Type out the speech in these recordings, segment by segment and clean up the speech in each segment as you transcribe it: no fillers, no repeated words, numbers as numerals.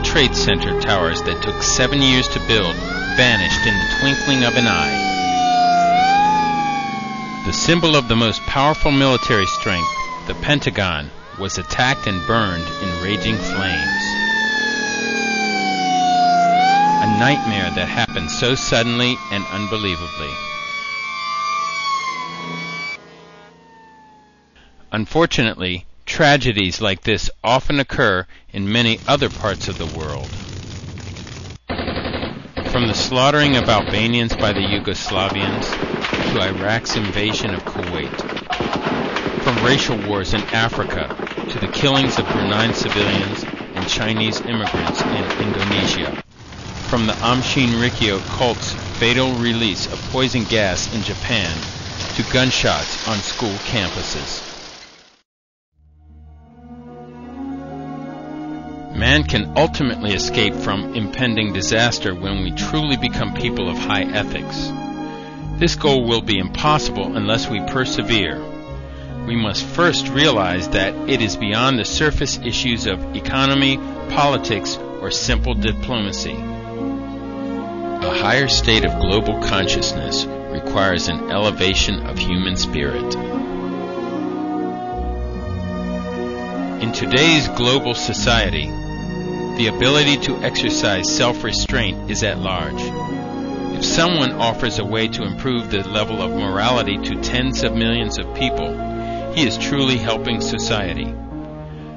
World Trade Center towers that took 7 years to build vanished in the twinkling of an eye. The symbol of the most powerful military strength, the Pentagon, was attacked and burned in raging flames. A nightmare that happened so suddenly and unbelievably. Unfortunately, tragedies like this often occur in many other parts of the world. From the slaughtering of Albanians by the Yugoslavians to Iraq's invasion of Kuwait, from racial wars in Africa to the killings of Bruneian civilians and Chinese immigrants in Indonesia, from the Aum Shinrikyo cult's fatal release of poison gas in Japan to gunshots on school campuses. Man can ultimately escape from impending disaster when we truly become people of high ethics. This goal will be impossible unless we persevere. We must first realize that it is beyond the surface issues of economy, politics, or simple diplomacy. A higher state of global consciousness requires an elevation of human spirit. In today's global society, the ability to exercise self-restraint is at large. If someone offers a way to improve the level of morality to tens of millions of people, he is truly helping society.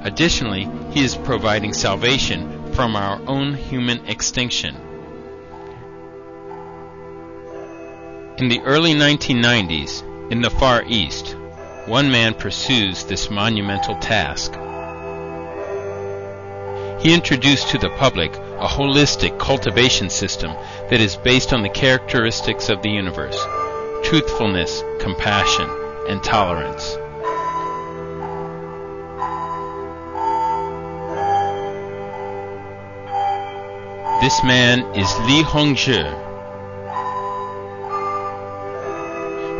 Additionally, he is providing salvation from our own human extinction. In the early 1990s, in the Far East, one man pursues this monumental task. He introduced to the public a holistic cultivation system that is based on the characteristics of the universe: truthfulness, compassion, and tolerance. This man is Li Hongzhi.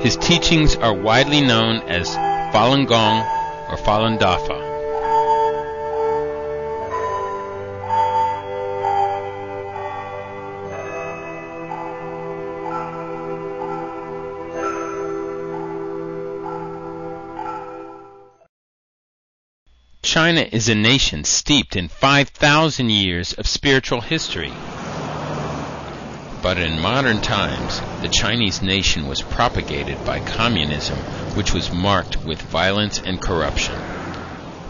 His teachings are widely known as Falun Gong or Falun Dafa. China is a nation steeped in 5,000 years of spiritual history. But in modern times, the Chinese nation was propagated by communism, which was marked with violence and corruption.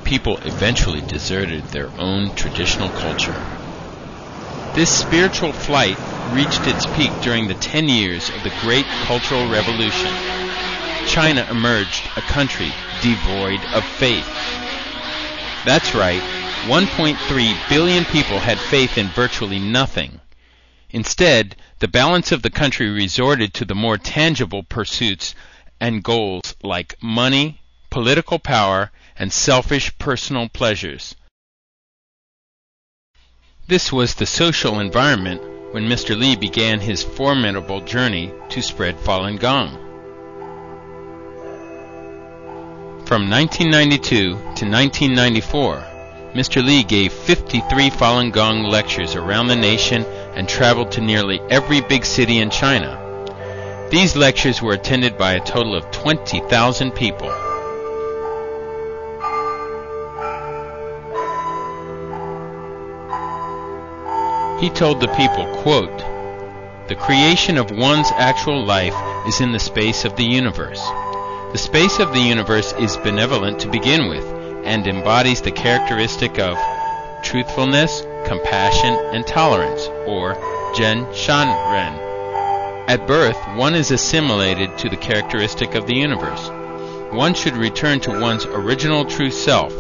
People eventually deserted their own traditional culture. This spiritual flight reached its peak during the 10 years of the Great Cultural Revolution. China emerged a country devoid of faith. That's right, 1.3 billion people had faith in virtually nothing. Instead, the balance of the country resorted to the more tangible pursuits and goals like money, political power, and selfish personal pleasures. This was the social environment when Mr. Li began his formidable journey to spread Falun Gong. From 1992 to 1994, Mr. Li gave 53 Falun Gong lectures around the nation and traveled to nearly every big city in China. These lectures were attended by a total of 20,000 people. He told the people, quote, "The creation of one's actual life is in the space of the universe. The space of the universe is benevolent to begin with and embodies the characteristic of truthfulness, compassion, and tolerance, or Zhen Shan Ren. At birth, one is assimilated to the characteristic of the universe. One should return to one's original true self.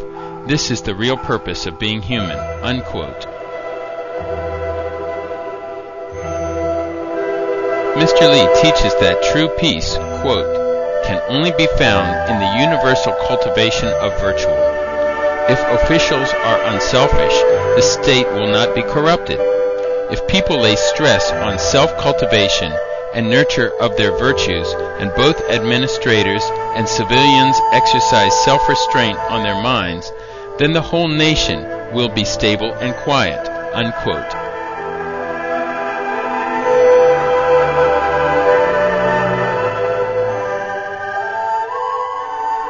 This is the real purpose of being human." Unquote. Mr. Li teaches that true peace, quote, "can only be found in the universal cultivation of virtue. If officials are unselfish, the state will not be corrupted. If people lay stress on self-cultivation and nurture of their virtues, and both administrators and civilians exercise self-restraint on their minds, then the whole nation will be stable and quiet. unquote.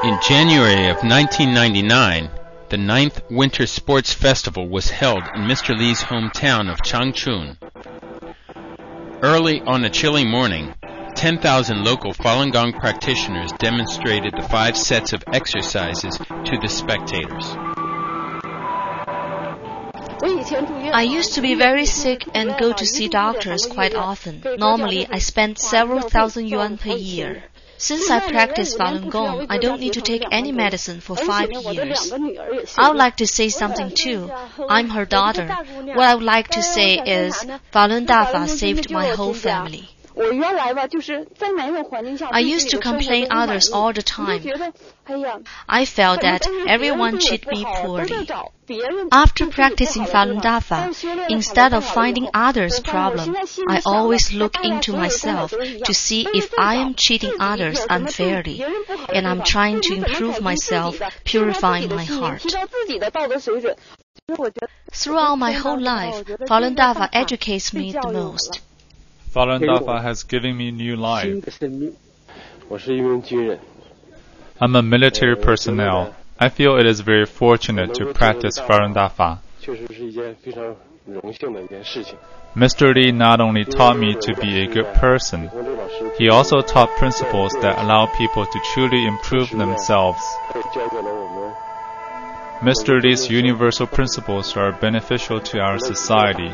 In January of 1999, the 9th Winter Sports Festival was held in Mr. Li's hometown of Changchun. Early on a chilly morning, 10,000 local Falun Gong practitioners demonstrated the 5 sets of exercises to the spectators. I used to be very sick and go to see doctors quite often. Normally, I spend several thousand yuan per year. Since I practice Falun Gong, I don't need to take any medicine for 5 years. I would like to say something too. I'm her daughter. What I would like to say is, Falun Dafa saved my whole family. I used to complain others all the time. I felt that everyone treated me poorly. After practicing Falun Dafa, instead of finding others' problem, I always look into myself to see if I am treating others unfairly, and I'm trying to improve myself, purifying my heart. Throughout my whole life, Falun Dafa educates me the most. Falun Dafa has given me new life. I'm a military personnel. I feel it is very fortunate to practice Falun Dafa. Mr. Li not only taught me to be a good person, he also taught principles that allow people to truly improve themselves. Mr. Li's universal principles are beneficial to our society,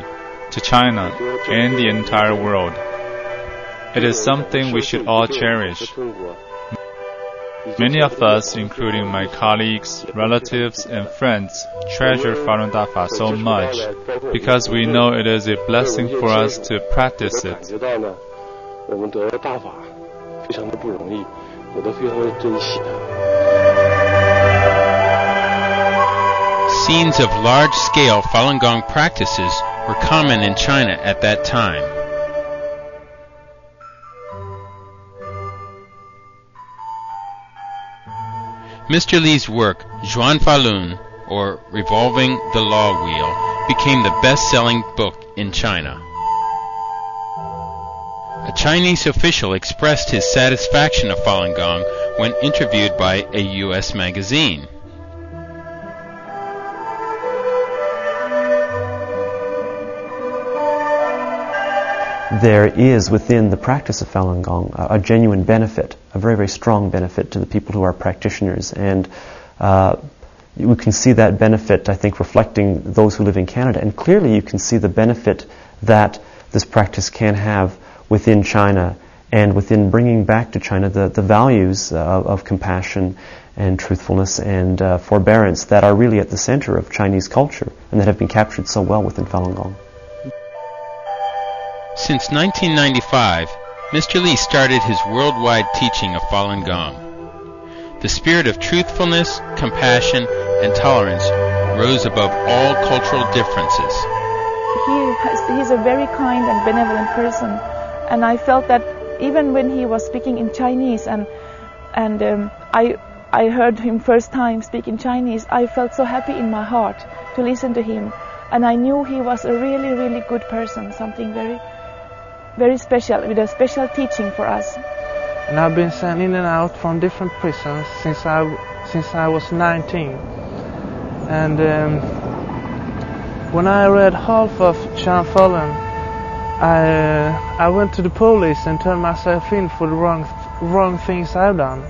to China, and the entire world. It is something we should all cherish. Many of us, including my colleagues, relatives, and friends, treasure Falun Dafa so much because we know it is a blessing for us to practice it. Scenes of large-scale Falun Gong practices were common in China at that time. Mr. Li's work, Zhuan Falun, or Revolving the Law Wheel, became the best-selling book in China. A Chinese official expressed his satisfaction of Falun Gong when interviewed by a U.S. magazine. There is within the practice of Falun Gong a genuine benefit, a very, very strong benefit to the people who are practitioners. And we can see that benefit, I think, reflecting those who live in Canada. And clearly you can see the benefit that this practice can have within China and within bringing back to China the values of compassion and truthfulness and forbearance that are really at the center of Chinese culture and that have been captured so well within Falun Gong. Since 1995, Mr. Li started his worldwide teaching of Falun Gong. The spirit of truthfulness, compassion, and tolerance rose above all cultural differences. He's a very kind and benevolent person, and I felt that even when he was speaking in Chinese and I heard him first time speak in Chinese, I felt so happy in my heart to listen to him, and I knew he was a really, really good person, something very, very special, with a special teaching for us. And I've been sent in and out from different prisons since I was 19. And when I read half of Zhuan Falun, I went to the police and turned myself in for the wrong things I've done.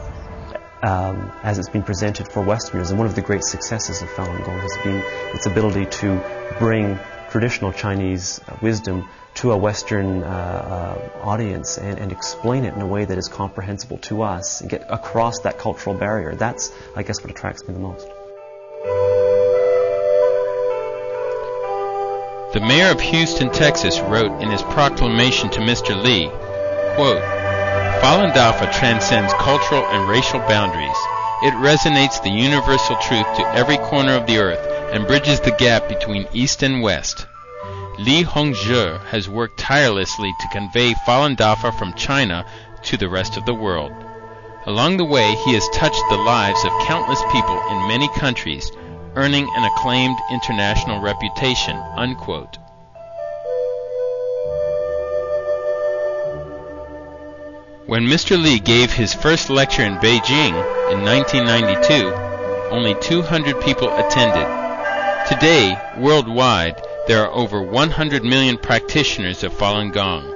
As it's been presented for Westerners, and one of the great successes of Falun Gong has been its ability to bring traditional Chinese wisdom to a Western audience and explain it in a way that is comprehensible to us and get across that cultural barrier. That's, I guess, what attracts me the most. The mayor of Houston, Texas, wrote in his proclamation to Mr. Li, quote, "Falun Dafa transcends cultural and racial boundaries. It resonates the universal truth to every corner of the earth and bridges the gap between East and West. Li Hongzhi has worked tirelessly to convey Falun Dafa from China to the rest of the world. Along the way, he has touched the lives of countless people in many countries, earning an acclaimed international reputation, unquote. When Mr. Li gave his first lecture in Beijing in 1992, only 200 people attended. Today, worldwide, there are over 100 million practitioners of Falun Gong.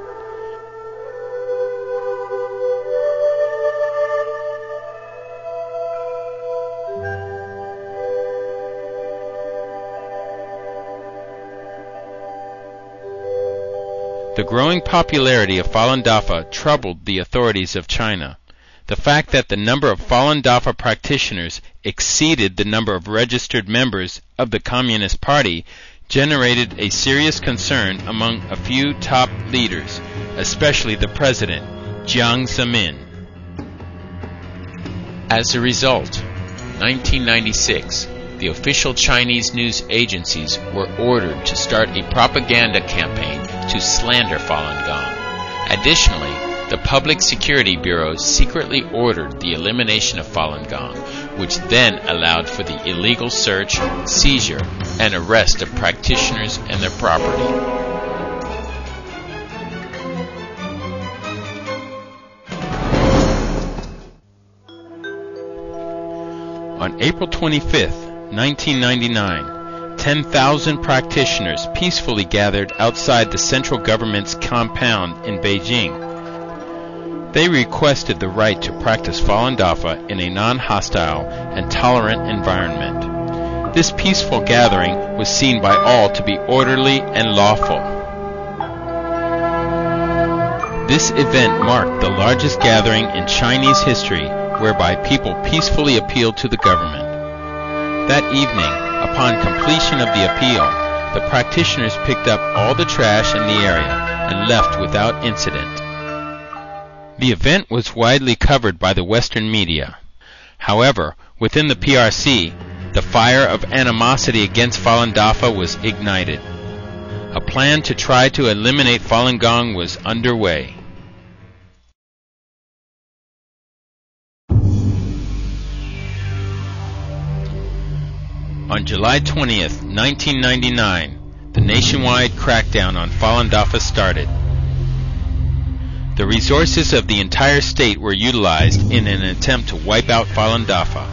The growing popularity of Falun Dafa troubled the authorities of China. The fact that the number of Falun Dafa practitioners exceeded the number of registered members of the Communist Party generated a serious concern among a few top leaders, especially the president, Jiang Zemin. As a result, 1996, the official Chinese news agencies were ordered to start a propaganda campaign to slander Falun Gong. Additionally, the Public Security Bureau secretly ordered the elimination of Falun Gong, which then allowed for the illegal search, seizure, and arrest of practitioners and their property. On April 25th, 1999, 10,000 practitioners peacefully gathered outside the central government's compound in Beijing. They requested the right to practice Falun Dafa in a non-hostile and tolerant environment. This peaceful gathering was seen by all to be orderly and lawful. This event marked the largest gathering in Chinese history whereby people peacefully appealed to the government. That evening, upon completion of the appeal, the practitioners picked up all the trash in the area and left without incident. The event was widely covered by the Western media. However, within the PRC, the fire of animosity against Falun Dafa was ignited. A plan to try to eliminate Falun Gong was underway. On July 20th, 1999, the nationwide crackdown on Falun Dafa started. The resources of the entire state were utilized in an attempt to wipe out Falun Dafa.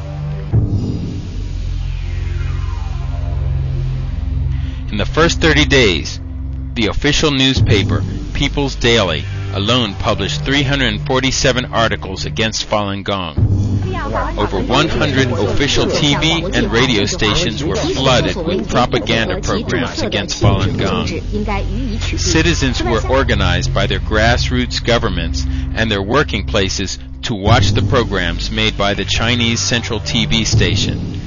In the first 30 days, the official newspaper, People's Daily, alone published 347 articles against Falun Gong. Over 100 official TV and radio stations were flooded with propaganda programs against Falun Gong. Citizens were organized by their grassroots governments and their working places to watch the programs made by the Chinese Central TV station.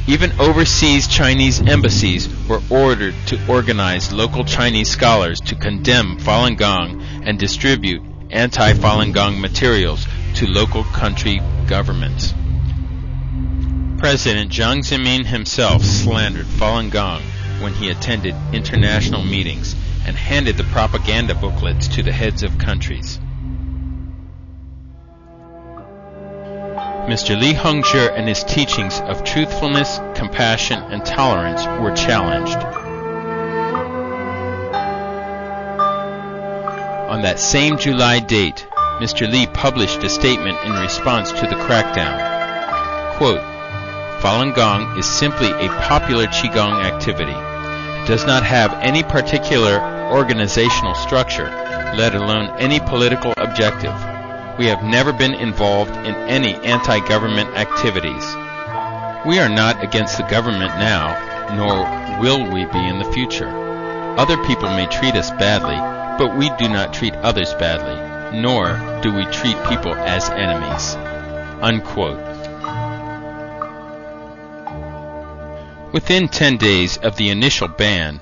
Even overseas Chinese embassies were ordered to organize local Chinese scholars to condemn Falun Gong and distribute anti-Falun Gong materials to local country governments. President Jiang Zemin himself slandered Falun Gong when he attended international meetings and handed the propaganda booklets to the heads of countries. Mr. Li Hongzhi and his teachings of truthfulness, compassion, and tolerance were challenged. On that same July date, Mr. Li published a statement in response to the crackdown. Quote, Falun Gong is simply a popular Qigong activity. It does not have any particular organizational structure, let alone any political objective. We have never been involved in any anti-government activities. We are not against the government now, nor will we be in the future. Other people may treat us badly, but we do not treat others badly, nor do we treat people as enemies. Unquote. Within 10 days of the initial ban,